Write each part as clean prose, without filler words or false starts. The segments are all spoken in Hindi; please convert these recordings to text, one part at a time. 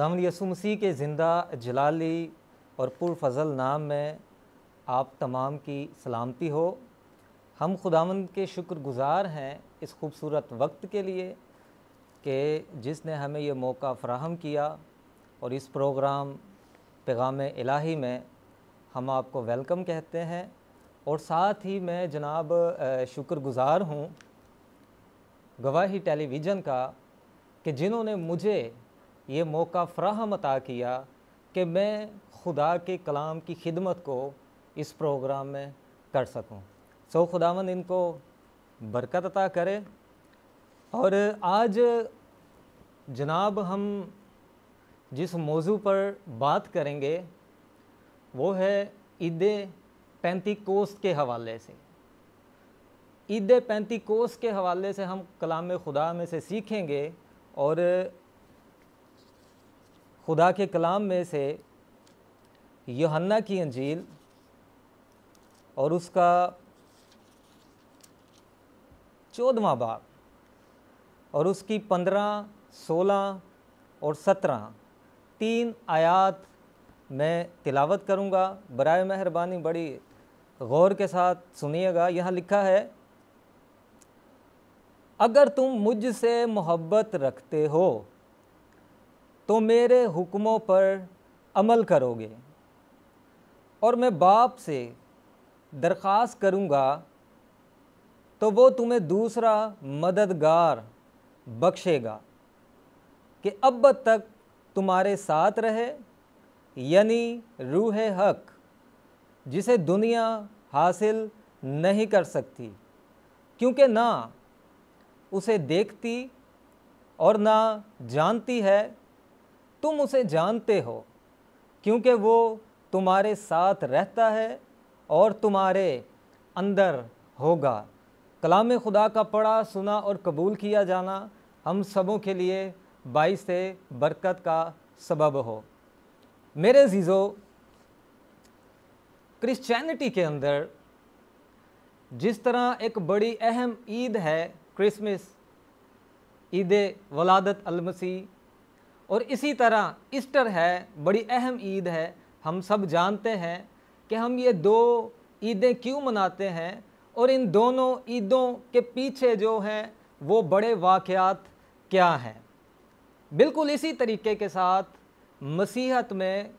खुदावंद यसु मसीह के ज़िंदा जलाली और पुरफ़ज़ल नाम में आप तमाम की सलामती हो। हम खुदावंद के शुक्रगुज़ार हैं इस खूबसूरत वक्त के लिए कि जिसने हमें ये मौका फ़राहम किया और इस प्रोग्राम पैगाम इलाही में हम आपको वेलकम कहते हैं। और साथ ही मैं जनाब शुक्रगुज़ार हूँ गवाही टेलीविज़न का कि जिन्होंने मुझे ये मौका फ़राहम अता किया कि मैं खुदा के कलाम की खिदमत को इस प्रोग्राम में कर सकूं। सो खुदावंद इनको बरकत अता करे। और आज जनाब हम जिस मौजू पर बात करेंगे वो है ईद पेंतीकोस्त के हवाले से। ईद पेंतीकोस्त के हवाले से हम कलाम खुदा में से सीखेंगे और खुदा के कलाम में से यूहन्ना की अंजील और उसका 14वां बाब और उसकी 15, 16 और 17 तीन आयात मैं तिलावत करूँगा। बराए मेहरबानी बड़ी गौर के साथ सुनिएगा। यहाँ लिखा है, अगर तुम मुझसे मोहब्बत रखते हो तो मेरे हुक्मों पर अमल करोगे और मैं बाप से दरख्वास्त करूँगा तो वो तुम्हें दूसरा मददगार बख्शेगा कि अब तक तुम्हारे साथ रहे, यानी रूह हक, जिसे दुनिया हासिल नहीं कर सकती क्योंकि ना उसे देखती और ना जानती है। तुम उसे जानते हो क्योंकि वो तुम्हारे साथ रहता है और तुम्हारे अंदर होगा। कलाम खुदा का पढ़ा, सुना और कबूल किया जाना हम सबों के लिए बाइसे बरकत का सबब हो। मेरे अज़ीज़ो, क्रिश्चियनिटी के अंदर जिस तरह एक बड़ी अहम ईद है क्रिसमस, ईद वलादत अल-मसीह, और इसी तरह ईस्टर है, बड़ी अहम ईद है। हम सब जानते हैं कि हम ये दो ईदें क्यों मनाते हैं और इन दोनों ईदों के पीछे जो हैं वो बड़े वाक़यात क्या हैं। बिल्कुल इसी तरीके के साथ मसीहत में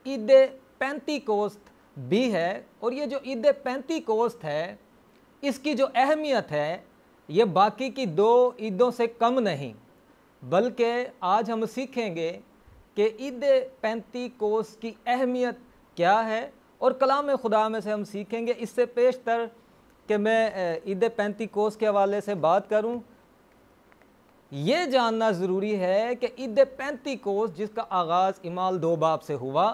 ईद पेंतीकोस्त भी है। और ये जो ईद पेंतीकोस्त है इसकी जो अहमियत है ये बाकी की दो ईदों से कम नहीं, बल्कि आज हम सीखेंगे कि ईद पेंतीकोस्त की अहमियत क्या है और कलाम खुदा में से हम सीखेंगे। इससे पेशतर कि मैं ईद पेंतीकोस्त के हवाले से बात करूं, ये जानना ज़रूरी है कि ईद पेंतीकोस्त जिसका आगाज़ इमाल 2 बाब से हुआ,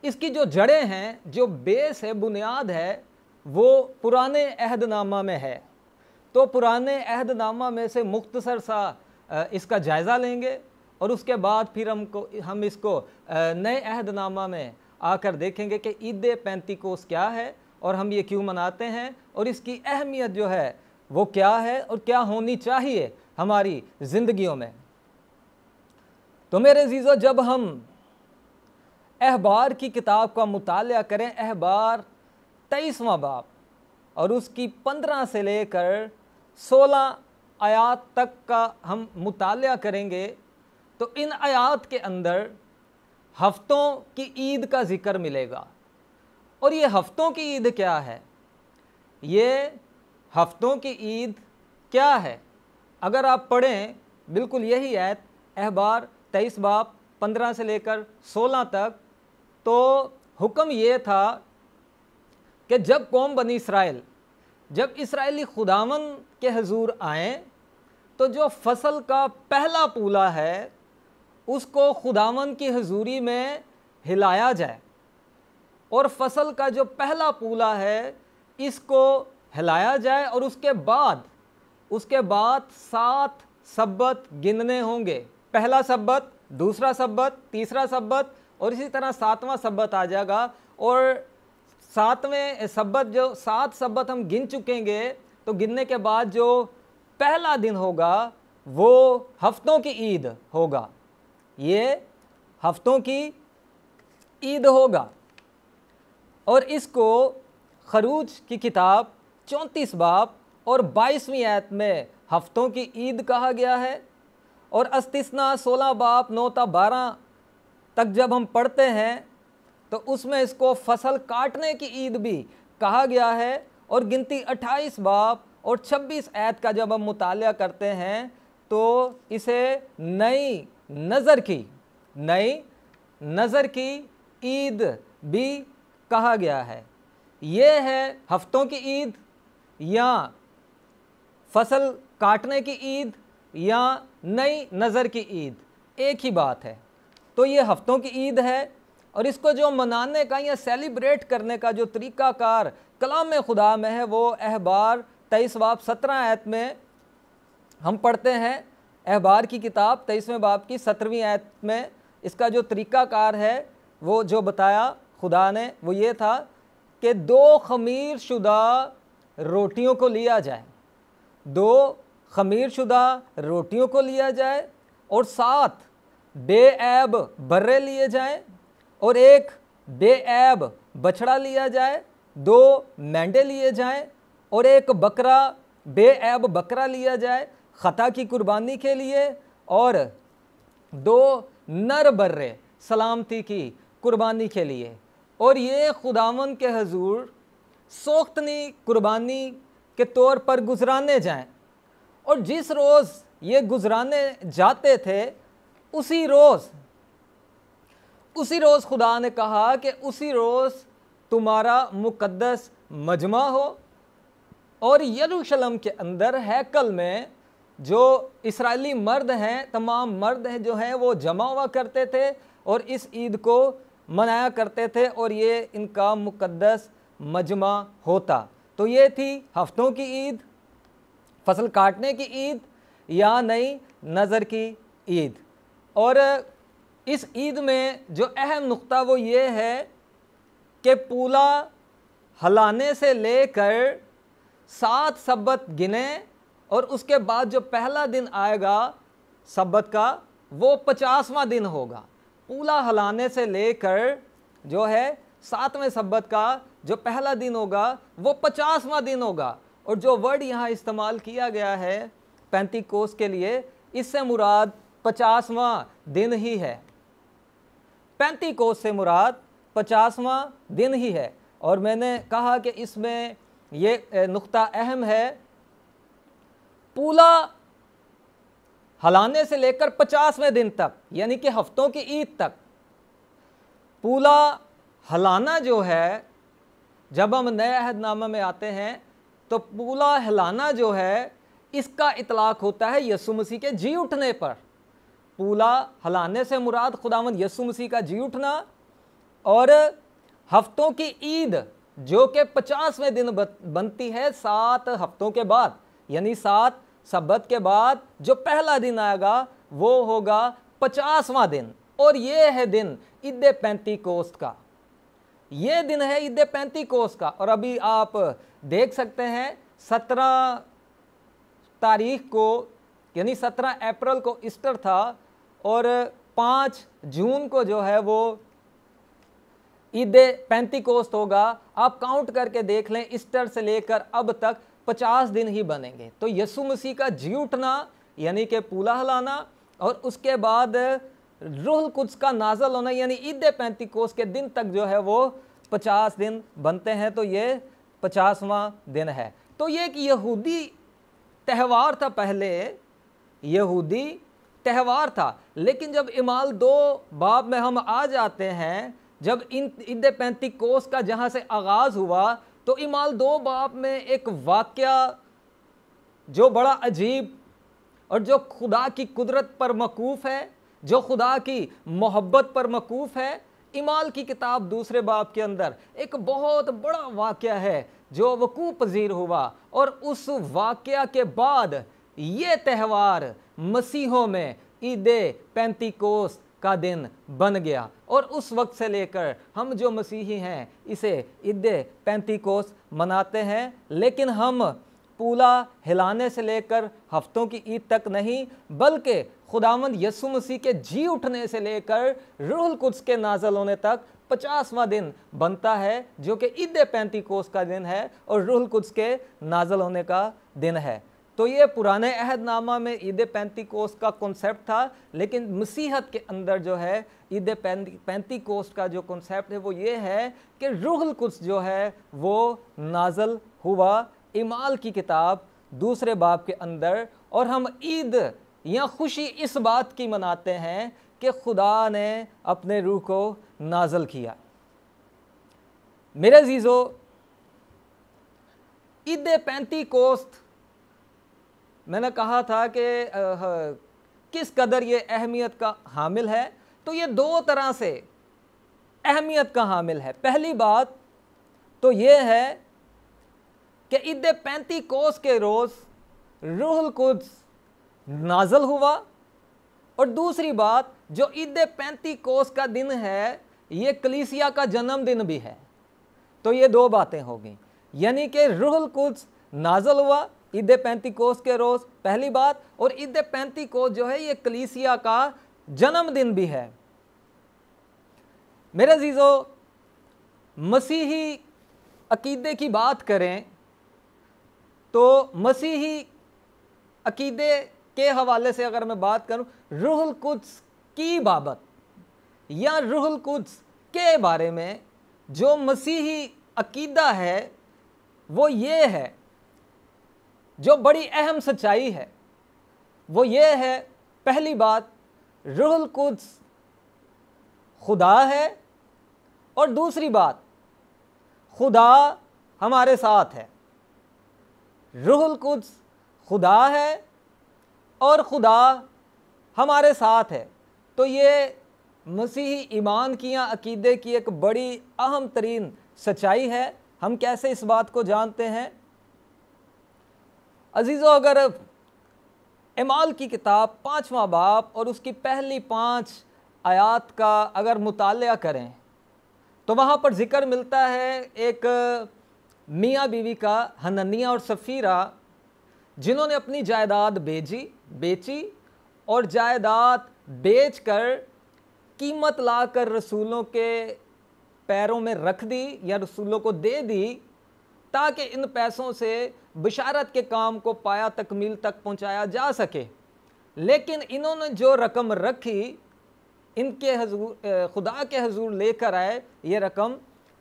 इसकी जो जड़ें हैं, जो बेस है, बुनियाद है, वो पुराने अहदनामा में है। तो पुराने अहदनामा में से मुख्तसर सा इसका जायज़ा लेंगे और उसके बाद फिर हम इसको नए अहदनामा में आकर देखेंगे कि ईद पेंतीकोस्त क्या है और हम ये क्यों मनाते हैं और इसकी अहमियत जो है वो क्या है और क्या होनी चाहिए हमारी ज़िंदगियों में। तो मेरे अज़ीज़ों, जब हम अहबार की किताब का मुताला करें, अहबार 23वां बाब और उसकी 15 से लेकर 16 आयात तक का हम मुताला करेंगे, तो इन आयात के अंदर हफ्तों की ईद का ज़िक्र मिलेगा। और ये हफ्तों की ईद क्या है? ये हफ्तों की ईद क्या है? अगर आप पढ़ें, बिल्कुल यही है अहबार 23 बाब 15 से लेकर 16 तक। तो हुक्म ये था कि जब कौम बनी इसराइल, जब इसराइली खुदावन के हजूर आए तो जो फसल का पहला पूला है उसको खुदावन की हजूरी में हिलाया जाए और फसल का जो पहला पूला है इसको हिलाया जाए। और उसके बाद 7 सब्बत गिनने होंगे। पहला सब्बत, दूसरा सब्बत, तीसरा सब्बत और इसी तरह 7वां सब्बत आ जाएगा। और 7वें सब्बत, जो 7 सब्बत हम गिन चुकेंगे, तो गिनने के बाद जो पहला दिन होगा वो हफ्तों की ईद होगा। ये हफ्तों की ईद होगा। और इसको खरूज की किताब 34 बाब और 22वीं आयत में हफ्तों की ईद कहा गया है। और अस्तिस्ना 16 बाब 9 ता 12 तक जब हम पढ़ते हैं तो उसमें इसको फसल काटने की ईद भी कहा गया है। और गिनती 28 बाब और 26 आयत का जब हम मुतालिया करते हैं तो इसे नई नज़र की ईद भी कहा गया है। ये है हफ्तों की ईद या फसल काटने की ईद या नई नज़र की ईद, एक ही बात है। तो ये हफ्तों की ईद है और इसको जो मनाने का या सेलिब्रेट करने का जो तरीक़ाकार कलाम खुदा में है वो अहबार 23 बाब 17 आयत में हम पढ़ते हैं। अहबार की किताब 23वें बाब की 17वीं आयत में इसका जो तरीक़ाकार है वो जो बताया खुदा ने वो ये था कि 2 खमीर शुदा रोटियों को लिया जाए, 2 खमीर शुदा रोटियों को लिया जाए और 7 बेऐब बर्रे लिए जाएं और 1 बेऐब बछड़ा लिया जाए, 2 मेंढे लिए जाएं और 1 बकरा बेऐब बकरा लिया जाए खता की कुर्बानी के लिए और 2 नर बर्रे सलामती की कुर्बानी के लिए। और ये खुदावन के हजूर सोख्तनी कुर्बानी के तौर पर गुजराने जाएं। और जिस रोज़ ये गुजराने जाते थे उसी रोज़ खुदा ने कहा कि उसी रोज़ तुम्हारा मुकद्दस मजमा हो। और यरूशलेम के अंदर हैकल में जो इस्राएली मर्द हैं, तमाम मर्द हैं जो हैं वो जमा हुआ करते थे और इस ईद को मनाया करते थे और ये इनका मुकद्दस मजमा होता। तो ये थी हफ्तों की ईद, फसल काटने की ईद या नई नज़र की ईद। और इस ईद में जो अहम नुक्ता वो ये है कि पूला हलाने से लेकर 7 सब्बत गिने और उसके बाद जो पहला दिन आएगा सब्बत का वो 50वां दिन होगा। पूला हलाने से लेकर जो है 7वें सब्बत का जो पहला दिन होगा वो 50वां दिन होगा। और जो वर्ड यहाँ इस्तेमाल किया गया है पेंतीकोस के लिए, इससे मुराद 50वां दिन ही है। पेंतीकोस से मुराद 50वां दिन ही है। और मैंने कहा कि इसमें ये नुक्ता अहम है, पूला हलाने से लेकर 50वें दिन तक यानी कि हफ्तों की ईद तक। पूला हलाना जो है, जब हम नए अहदनामा में आते हैं तो पूला हलाना जो है इसका इतलाक होता है यसु मसीह के जी उठने पर। पूला हलाने से मुराद खुदावंद यसु मसीह का जी उठना। और हफ्तों की ईद जो कि 50वें दिन बनती है 7 हफ्तों के बाद, यानी 7 सब्बत के बाद जो पहला दिन आएगा वो होगा 50वां दिन। और ये है दिन ईद पेंतीकोस्त का, ये दिन है ईद पेंतीकोस्त का। और अभी आप देख सकते हैं 17 तारीख को यानी 17 अप्रैल को ईस्टर था और 5 जून को जो है वो ईद पेंतीकोस्त होगा। आप काउंट करके देख लें, ईस्टर से लेकर अब तक 50 दिन ही बनेंगे। तो यसु मसीह का जी उठना यानी कि पूला हलाना और उसके बाद रूहुल कुद्स का नाज़ल होना यानी ईद पेंतीकोस्त के दिन तक जो है वो 50 दिन बनते हैं। तो ये 50वां दिन है। तो ये एक यहूदी त्यौहार था, पहले यहूदी त्यौहार था। लेकिन जब इमाल 2 बाब में हम आ जाते हैं, जब इन ईद पेंतीकोस्त का जहाँ से आगाज़ हुआ तो इमाल 2 बाब में एक वाक़या जो बड़ा अजीब और जो खुदा की कुदरत पर मकूफ़ है, जो खुदा की मोहब्बत पर मकूफ़ है। इमाल की किताब 2 बाब के अंदर एक बहुत बड़ा वाक़या है जो वकूअ पजीर हुआ और उस वाक़या के बाद ये त्यौहार मसीहों में ईद पेंतीकोस्त का दिन बन गया। और उस वक्त से लेकर हम जो मसीही हैं इसे ईद पेंतीकोस्त मनाते हैं। लेकिन हम पूला हिलाने से लेकर हफ्तों की ईद तक नहीं, बल्कि खुदावंद यीशु मसीह के जी उठने से लेकर रूहुल कुद्स के नाज़िल होने तक 50वां दिन बनता है, जो कि ईद पेंतीकोस्त का दिन है और रूहुल कुद्स के नाज़िल होने का दिन है। तो ये पुराने अहदनामा में ईद पेंतीकोस्त का कॉन्सेप्ट था, लेकिन मसीहत के अंदर जो है ईद पेंतीकोस्त का जो कॉन्सेप्ट है वो ये है कि रूहुल कुद्स जो है वो नाज़िल हुआ इमाल की किताब 2 बाब के अंदर। और हम ईद या खुशी इस बात की मनाते हैं कि खुदा ने अपने रूह को नाज़िल किया। मेरे अजीज़ों, ईद पेंतीकोस्त मैंने कहा था कि किस कदर ये अहमियत का हामिल है, तो ये 2 तरह से अहमियत का हामिल है। पहली बात तो ये है कि ईद पेंतीकोस्त के रोज़ रूहुल कुद्स नाज़िल हुआ, और दूसरी बात जो ईद पेंतीकोस्त का दिन है ये कलीसिया का जन्मदिन भी है। तो ये 2 बातें होगी, यानी कि रूहुल कुद्स नाज़िल हुआ ईद पेंतीकोस्त के रोज़, पहली बात, और ईद पेंतीकोस्त जो है ये कलीसिया का जन्मदिन भी है। मेरे अजीज़ों, मसीही अकीदे की बात करें तो मसीही अकीदे के हवाले से अगर मैं बात करूं, रूहुल कुद्स की बाबत या रूहुल कुद्स के बारे में जो मसीही अकीदा है वो ये है, जो बड़ी अहम सच्चाई है वो ये है, पहली बात रूहुल कुद्स खुदा है, और दूसरी बात खुदा हमारे साथ है। रूहुल कुद्स खुदा है और खुदा हमारे साथ है। तो ये मसीही ईमान की या अकीदे की एक बड़ी अहम तरीन सच्चाई है। हम कैसे इस बात को जानते हैं? अजीज़ों, अगर एमाल की किताब 5वां बाब और उसकी पहली 5 आयात का अगर मुतालिया करें तो वहाँ पर जिक्र मिलता है एक मियाँ बीवी का, हननिया और सफ़ीरा, जिन्होंने अपनी जायदाद बेची और जायदाद बेचकर कीमत लाकर रसूलों के पैरों में रख दी या रसूलों को दे दी, ताकि इन पैसों से बिशारत के काम को पाया तकमील तक पहुंचाया जा सके। लेकिन इन्होंने जो रकम रखी, इनके हजूर खुदा के हजूर लेकर आए ये रकम,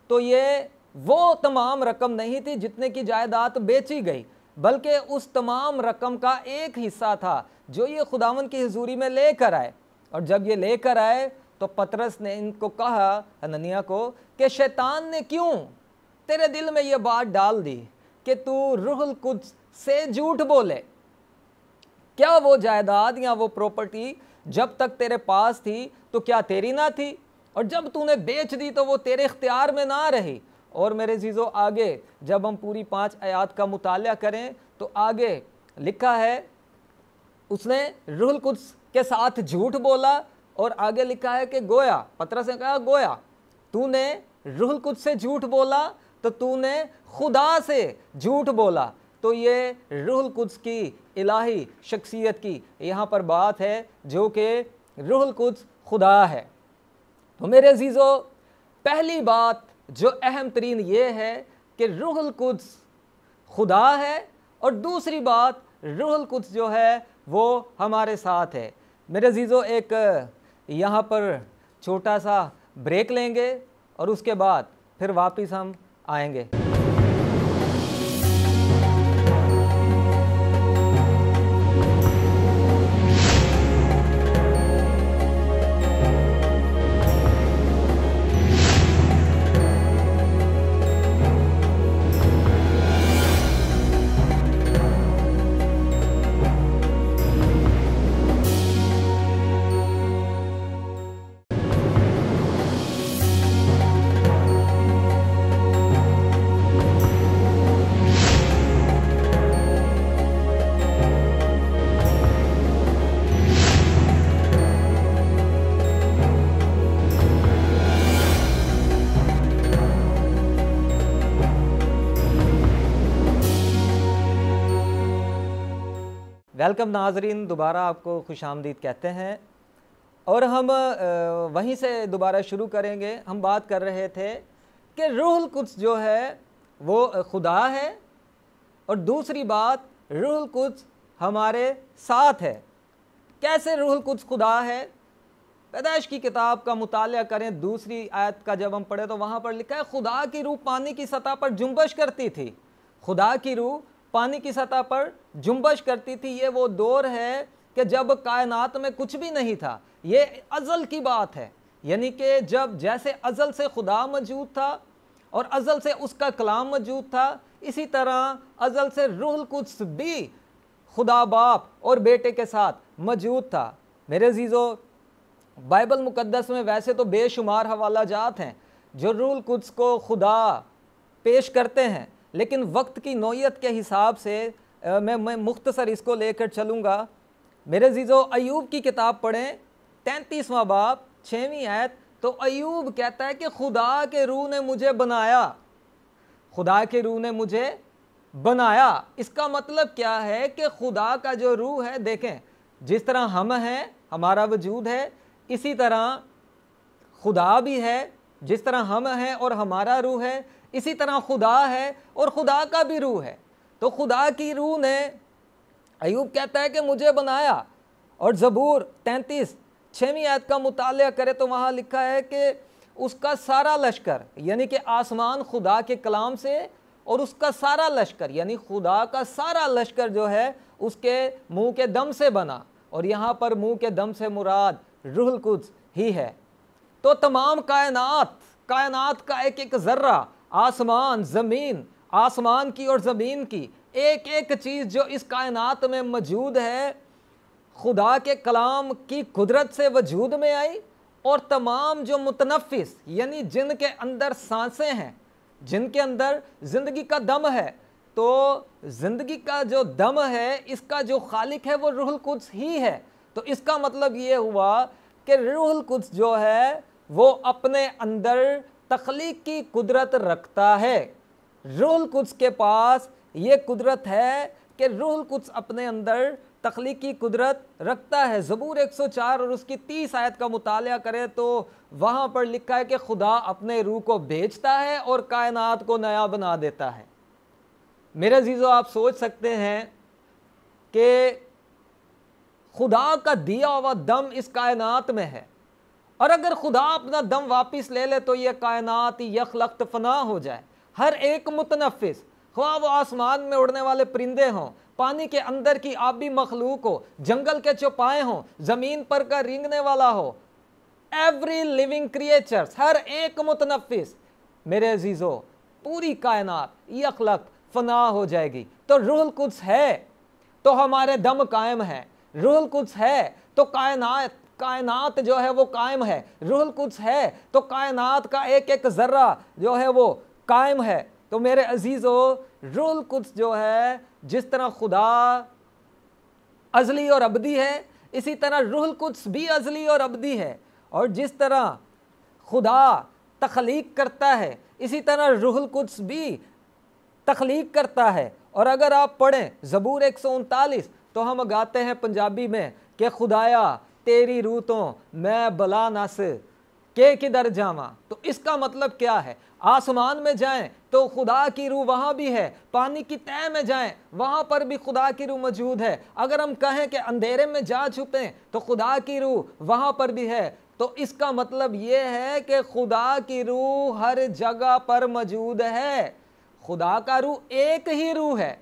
तो ये वो तमाम रकम नहीं थी जितने की जायदाद बेची गई, बल्कि उस तमाम रकम का एक हिस्सा था जो ये खुदावन की हजूरी में लेकर आए। और जब ये लेकर आए तो पतरस ने इनको कहा, हननिया को, कि शैतान ने क्यों तेरे दिल में ये बात डाल दी कि तू रूहुल कुद्स से झूठ बोले? क्या वो जायदाद या वो प्रॉपर्टी जब तक तेरे पास थी तो क्या तेरी ना थी? और जब तूने बेच दी तो वो तेरे इख्तियार में ना रही। और मेरे जीजों, आगे जब हम पूरी 5 आयात का मुतालिया करें तो आगे लिखा है, उसने रूहुल कुद्स के साथ झूठ बोला, और आगे लिखा है कि गोया, पतरस ने कहा, गोया तूने रूहुल कुद्स से झूठ बोला तो तूने खुदा से झूठ बोला। तो ये रूहुल कुद्स की इलाही शख्सियत की यहाँ पर बात है, जो कि रूहुल कुद्स खुदा है। तो मेरे अजीज़ों, पहली बात जो अहम तरीन ये है कि रूहुल कुद्स खुदा है, और दूसरी बात रूहुल कुद्स जो है वो हमारे साथ है। मेरे अजीज़ों, एक यहाँ पर छोटा सा ब्रेक लेंगे और उसके बाद फिर वापस हम आएंगे। वेलकम नाजरीन, दोबारा आपको खुशामदीद कहते हैं और हम वहीं से दोबारा शुरू करेंगे। हम बात कर रहे थे कि रूहुल कुद्स जो है वो खुदा है और दूसरी बात रूहुल कुद्स हमारे साथ है। कैसे रूहुल कुद्स खुदा है? पैदाइश की किताब का मुताला करें, दूसरी आयत का जब हम पढ़े तो वहाँ पर लिखा है खुदा की रूह पानी की सतह पर जुम्बश करती थी। खुदा की रूह पानी की सतह पर जुम्बश करती थी। ये वो दौर है कि जब कायनात में कुछ भी नहीं था। ये अज़ल की बात है, यानी कि जब जैसे अज़ल से खुदा मौजूद था और अज़ल से उसका कलाम मौजूद था, इसी तरह अज़ल से रूहुल कुद्स भी खुदा बाप और बेटे के साथ मौजूद था। मेरे अज़ीज़ों, बाइबल मुकद्दस में वैसे तो बेशुमार हवाला जात हैं जो रूहुल कुद्स को खुदा पेश करते हैं, लेकिन वक्त की नौयत के हिसाब से मैं मुख्तसर इसको लेकर चलूँगा। मेरे अज़ीज़ों, अय्यूब की किताब पढ़ें, 33वां बाब 6वीं आयत। तो अय्यूब कहता है कि खुदा के रूह ने मुझे बनाया, खुदा के रूह ने मुझे बनाया। इसका मतलब क्या है कि खुदा का जो रूह है, देखें जिस तरह हम हैं, हमारा वजूद है, इसी तरह खुदा भी है। जिस तरह हम हैं और हमारा रूह है, इसी तरह खुदा है और खुदा का भी रूह है। तो खुदा की रूह ने, अय्यूब कहता है कि मुझे बनाया। और ज़बूर 33 6वीं आयत का मुताला करें तो वहाँ लिखा है कि उसका सारा लश्कर, यानी कि आसमान खुदा के कलाम से और उसका सारा लश्कर, यानी खुदा का सारा लश्कर जो है उसके मुंह के दम से बना। और यहाँ पर मुंह के दम से मुराद रूहुल कुद्स ही है। तो तमाम कायनात का एक एक ज़र्रा, आसमान ज़मीन, आसमान की और ज़मीन की एक एक चीज़ जो इस कायनात में मौजूद है, खुदा के कलाम की कुदरत से वजूद में आई। और तमाम जो मुतनफ़िस, यानी जिनके अंदर सांसें हैं, जिनके अंदर ज़िंदगी का दम है, तो ज़िंदगी का जो दम है इसका जो खालिक है वो रूहुल कुद्स ही है। तो इसका मतलब ये हुआ कि रूहुल कुद्स जो है वो अपने अंदर तख्लीक की कुदरत रखता है। रूहुल कुद्स के पास ये कुदरत है कि रूहुल कुद्स अपने अंदर तख्लीक की कुदरत रखता है। ज़बूर 104 और उसकी 30 आयत का मुताला करें तो वहाँ पर लिखा है कि खुदा अपने रूह को भेजता है और कायनात को नया बना देता है। मेरे अजीज़ों, आप सोच सकते हैं कि खुदा का दिया हुआ दम इस कायनात में है, और अगर खुदा अपना दम वापस ले ले तो यह कायनात यखलख्त फना हो जाए। हर एक मुतनफ़िस, ख्वाह वो आसमान में उड़ने वाले परिंदे हों, पानी के अंदर की आबी मखलूक हो, जंगल के चौपाए हों, ज़मीन पर का रेंगने वाला हो, एवरी लिविंग क्रिएचर्स, हर एक मुतनफ़िस, मेरे अजीज़ों, पूरी कायनात यखलख्त फना हो जाएगी। तो रूहुल कुद्स है तो हमारे दम कायम है, रूहुल कुद्स है तो कायनात जो है वो कायम है, रूहुल कुद्स है तो कायनात का एक एक ज़र्रा जो है वो कायम है। तो मेरे अजीज़ों, रूहुल कुद्स जो है, जिस तरह खुदा अज़ली और अबदी है, इसी तरह रूहुल कुद्स भी अज़ली और अबदी है। और जिस तरह खुदा तख्लीक करता है, इसी तरह रूहुल कुद्स भी तख्लीक करता है। और अगर आप पढ़ें ज़बूर 139 तो हम गाते हैं पंजाबी में कि खुदाया तेरी रूह तो मैं बला नस के किधर जावा। तो इसका मतलब क्या है? आसमान में जाएं तो खुदा की रूह वहाँ भी है, पानी की तह में जाएं वहाँ पर भी खुदा की रूह मौजूद है। अगर हम कहें कि अंधेरे में जा छुपें तो खुदा की रूह वहाँ पर भी है। तो इसका मतलब ये है कि खुदा की रूह हर जगह पर मौजूद है। खुदा का रूह एक ही रूह है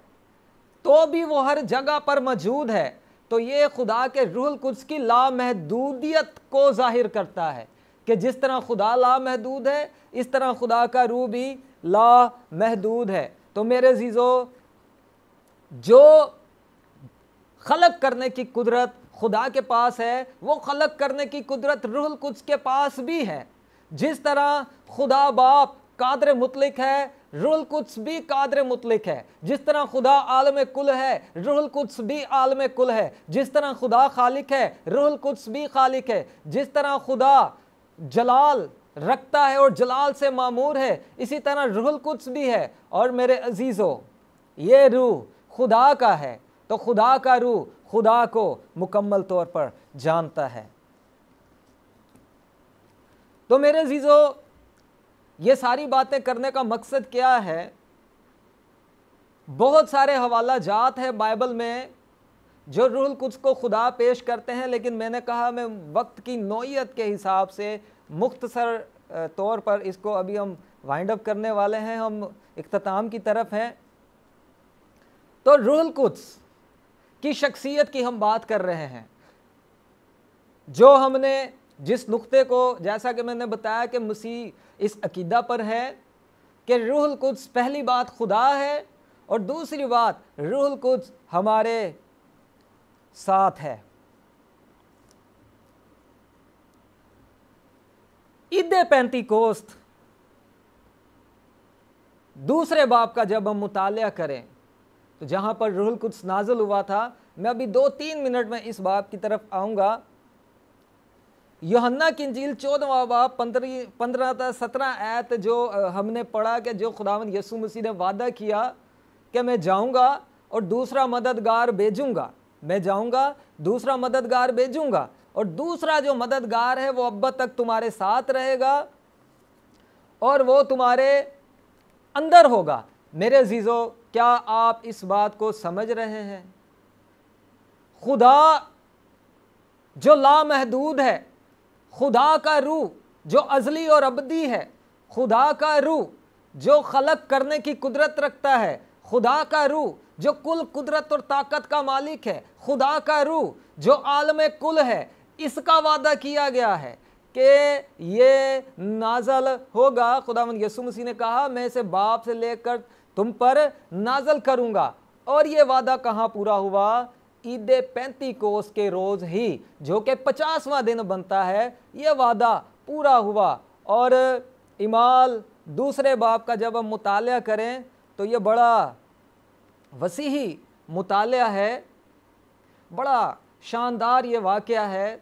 तो भी वो हर जगह पर मौजूद है। तो ये खुदा के रूहुल कुद्स की लामहदूदियत को जाहिर करता है कि जिस तरह खुदा लामहदूद है, इस तरह खुदा का रूह भी लामहदूद है। तो मेरे अजीज़ों, जो खलक करने की कुदरत खुदा के पास है, वो खलक करने की कुदरत रूहुल कुद्स के पास भी है। जिस तरह खुदा बाप कादर मुतलिक है, रूहुल कुद्स भी कादर मुतलिक है। जिस तरह खुदा आलम कुल है, रूहुल कुद्स भी आलम कुल है। जिस तरह खुदा खालिक है, रूहुल कुद्स भी खालिक है। जिस तरह खुदा जलाल रखता है और जलाल से मामूर है, इसी तरह रूहुल कुद्स भी है। और मेरे अजीज़ों, ये रूह खुदा का है, तो खुदा का रूह खुदा को मुकम्मल तौर पर जानता है। तो मेरे अजीजों, ये सारी बातें करने का मकसद क्या है? बहुत सारे हवाला जात है बाइबल में जो रूहुल कुद्स को खुदा पेश करते हैं, लेकिन मैंने कहा मैं वक्त की नौइयत के हिसाब से मुख्तसर तौर पर इसको अभी हम वाइंड अप करने वाले हैं, हम इख्तिताम की तरफ हैं। तो रूहुल कुद्स की शख्सियत की हम बात कर रहे हैं, जो हमने जिस नुक्ते को, जैसा कि मैंने बताया कि मसीह इस अकीदा पर है कि रूहुल कुद्स पहली बात खुदा है और दूसरी बात रूहुल कुद्स हमारे साथ है। ईद पेंतीकोस्त दूसरे बाब का जब हम मुतालिया करें तो जहां पर रूहुल कुद्स नाज़िल हुआ था, मैं अभी 2-3 मिनट में इस बाब की तरफ आऊंगा। यूहन्ना की इंजील 14वां बाब 15 से 17 आयत जो हमने पढ़ा कि जो खुदावंद यीशु मसीह ने वादा किया कि मैं जाऊंगा और दूसरा मददगार भेजूंगा, मैं जाऊंगा दूसरा मददगार भेजूंगा और दूसरा जो मददगार है वो अब तक तुम्हारे साथ रहेगा और वो तुम्हारे अंदर होगा। मेरे अजीजों, क्या आप इस बात को समझ रहे हैं? खुदा जो लामहदूद है, खुदा का रूह जो अजली और अबदी है, खुदा का रूह जो खलक करने की कुदरत रखता है, खुदा का रूह जो कुल कुदरत और ताकत का मालिक है, खुदा का रूह जो आलम कुल है, इसका वादा किया गया है कि ये नाजल होगा। खुदावंद यीशु मसीह ने कहा मैं इसे बाप से लेकर तुम पर नाजल करूंगा, और ये वादा कहाँ पूरा हुआ? ईद पेंतीकोस्त के रोज ही, जो कि 50वां दिन बनता है, ये वादा पूरा हुआ। और इमाल दूसरे बाब का जब हम मुतालिया करें तो ये बड़ा वसीही मुतालिया है, बड़ा शानदार ये वाक़या है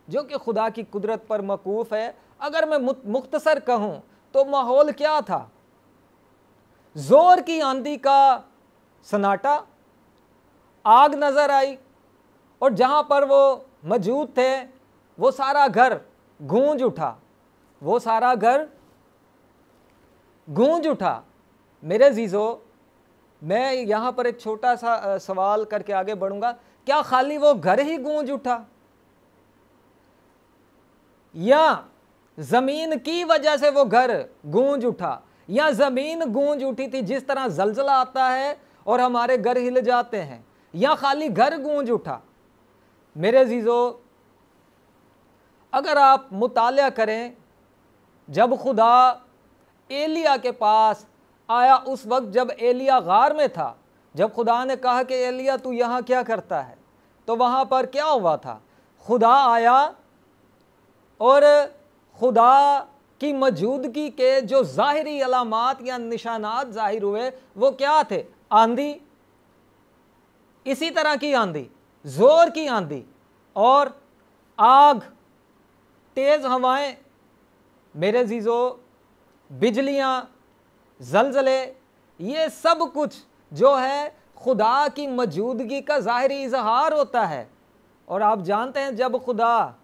जो कि खुदा की कुदरत पर मकूफ़ है। अगर मैं मुख्तसर कहूँ तो माहौल क्या था? जोर की आंधी का सन्नाटा, आग नज़र आई और जहाँ पर वो मौजूद थे वो सारा घर गूंज उठा, वो सारा घर गूंज उठा। मेरे अजीज़ों, मैं यहाँ पर एक छोटा सा सवाल करके आगे बढ़ूंगा। क्या खाली वो घर ही गूंज उठा या ज़मीन की वजह से वो घर गूंज उठा, या ज़मीन गूंज उठी थी जिस तरह जलजला आता है और हमारे घर हिल जाते हैं, या खाली घर गूंज उठा? मेरे अजीज़ों, अगर आप मुतालिया करें, जब खुदा एलिया के पास आया उस वक्त जब एलिया गार में था, जब खुदा ने कहा कि एलिया तू यहाँ क्या करता है, तो वहाँ पर क्या हुआ था? खुदा आया और खुदा की मौजूदगी के जो ज़ाहिरी अलामात या निशानात ज़ाहिर हुए वो क्या थे? आंधी, इसी तरह की आंधी, जोर की आंधी और आग, तेज हवाएं, मेरे अजीजों, बिजलियां, जलजले, ये सब कुछ जो है खुदा की मौजूदगी का ज़ाहिरी इजहार होता है। और आप जानते हैं जब खुदा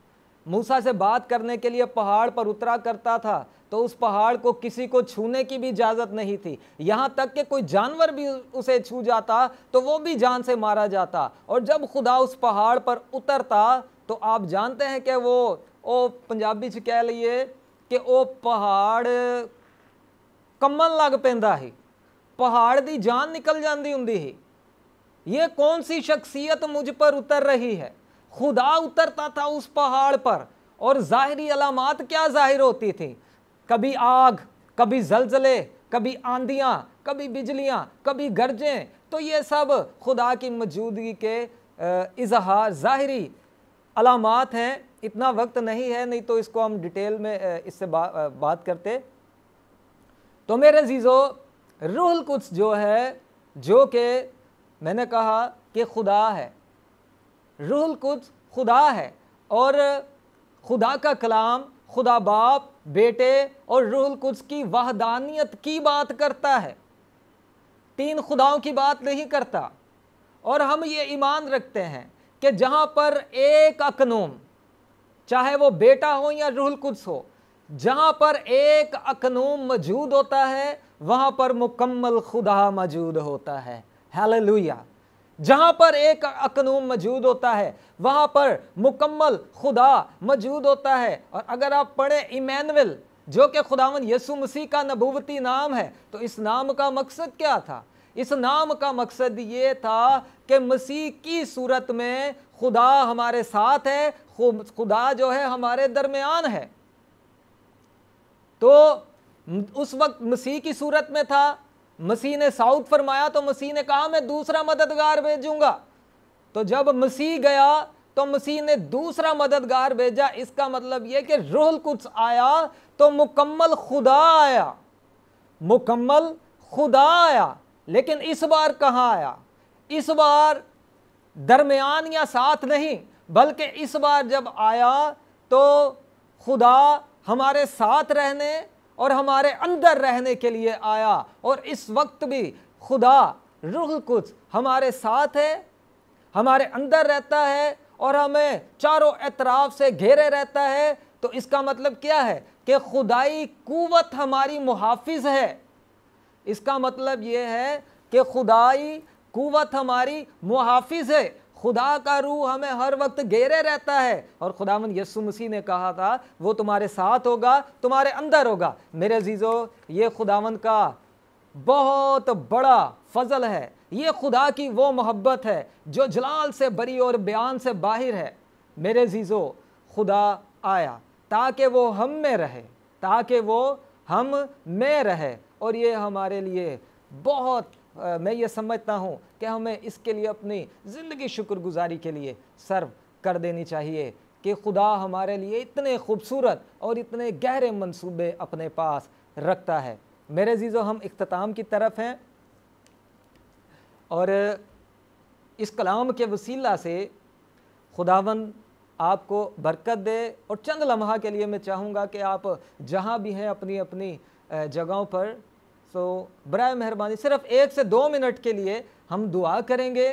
मूसा से बात करने के लिए पहाड़ पर उतरा करता था तो उस पहाड़ को किसी को छूने की भी इजाज़त नहीं थी, यहाँ तक कि कोई जानवर भी उसे छू जाता तो वो भी जान से मारा जाता। और जब खुदा उस पहाड़ पर उतरता तो आप जानते हैं कि वो पंजाबी च कह लीए कि वो पहाड़ कम्मन लग पैंदा ही, पहाड़ दी जान निकल जाती हुंदी ही। ये कौन सी शख्सियत मुझ पर उतर रही है? खुदा उतरता था उस पहाड़ पर और ज़ाहिरी अलामात क्या ज़ाहिर होती थी? कभी आग, कभी जलजले, कभी आंधियाँ, कभी बिजलियाँ, कभी गरजें। तो ये सब खुदा की मौजूदगी के इजहार, ज़ाहिरी अलामात हैं। इतना वक्त नहीं है, नहीं तो इसको हम डिटेल में इससे बात करते। तो मेरे अजीज़ों, रूहुल कुद्स जो है, जो कि मैंने कहा कि खुदा है, रूहुल कुद्स खुदा है और खुदा का कलाम खुदा बाप, बेटे और रूहुल कुद्स की वहदानियत की बात करता है, तीन खुदाओं की बात नहीं करता। और हम ये ईमान रखते हैं कि जहां पर एक अकनूम, चाहे वो बेटा हो या रूहुल कुद्स हो, जहां पर एक अकनूम मौजूद होता है वहां पर मुकम्मल खुदा मौजूद होता है। हालेलुया। जहां पर एक अकनूम मौजूद होता है वहां पर मुकम्मल खुदा मौजूद होता है। और अगर आप पढ़े इमैनुएल, जो कि खुदावंद यीशु मसीह का नबूवती नाम है, तो इस नाम का मकसद क्या था? इस नाम का मकसद ये था कि मसीह की सूरत में खुदा हमारे साथ है, खुदा जो है हमारे दरमियान है। तो उस वक्त मसीह की सूरत में था, मसीह ने साउथ फरमाया तो मसीह ने कहा मैं दूसरा मददगार भेजूंगा। तो जब मसीह गया तो मसीह ने दूसरा मददगार भेजा। इसका मतलब यह कि रूहुल कुद्स आया तो मुकम्मल खुदा आया, मुकम्मल खुदा आया। लेकिन इस बार कहां आया? इस बार दरमियान या साथ नहीं, बल्कि इस बार जब आया तो खुदा हमारे साथ रहने और हमारे अंदर रहने के लिए आया। और इस वक्त भी खुदा रूहुल कुद्स हमारे साथ है, हमारे अंदर रहता है और हमें चारों एतराफ से घेरे रहता है। तो इसका मतलब क्या है कि खुदाई कुव्वत हमारी मुहाफिज है। इसका मतलब यह है कि खुदाई कुव्वत हमारी मुहाफिज है। खुदा का रूह हमें हर वक्त घेरे रहता है। और खुदावंद यीशु मसीह ने कहा था वो तुम्हारे साथ होगा, तुम्हारे अंदर होगा। मेरे अजीजों, ये खुदावंद का बहुत बड़ा फजल है। ये खुदा की वो मोहब्बत है जो जलाल से बरी और बयान से बाहिर है। मेरे अजीजों, खुदा आया ताकि वो हम में रहे, ताकि वो हम में रहे। और ये हमारे लिए बहुत मैं ये समझता हूँ कि हमें इसके लिए अपनी ज़िंदगी शुक्रगुजारी के लिए सर्व कर देनी चाहिए कि खुदा हमारे लिए इतने खूबसूरत और इतने गहरे मंसूबे अपने पास रखता है। मेरे अजीज़ों, हम इख्तिताम की तरफ हैं और इस कलाम के वसीला से खुदावंद आपको बरकत दे। और चंद लम्हा के लिए मैं चाहूँगा कि आप जहाँ भी हैं अपनी अपनी जगहों पर, सो बराए मेहरबानी सिर्फ 1 से 2 मिनट के लिए हम दुआ करेंगे।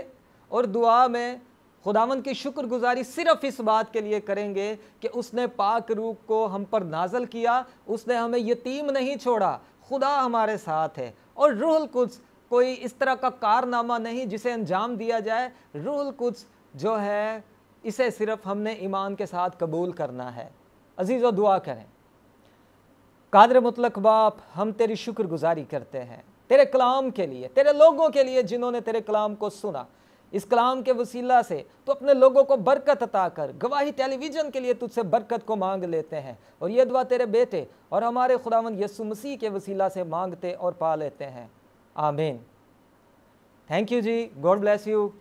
और दुआ में खुदावंद की शुक्रगुजारी सिर्फ इस बात के लिए करेंगे कि उसने पाक रूह को हम पर नाजल किया, उसने हमें यतीम नहीं छोड़ा, खुदा हमारे साथ है। और रूहुल कुद्स कोई इस तरह का कारनामा नहीं जिसे अंजाम दिया जाए। रूहुल कुद्स जो है इसे सिर्फ हमने ईमान के साथ कबूल करना है। अजीज़ों, दुआ करें। कादिर मुतलक बाप, हम तेरी शुक्रगुजारी करते हैं तेरे कलाम के लिए, तेरे लोगों के लिए जिन्होंने तेरे कलाम को सुना। इस कलाम के वसीला से तो अपने लोगों को बरकत अता कर। गवाही टेलीविज़न के लिए तुझसे बरकत को मांग लेते हैं और ये दुआ तेरे बेटे और हमारे खुदावंद यीशु मसीह के वसीला से मांगते और पा लेते हैं। आमीन। Thank you ji, God bless you.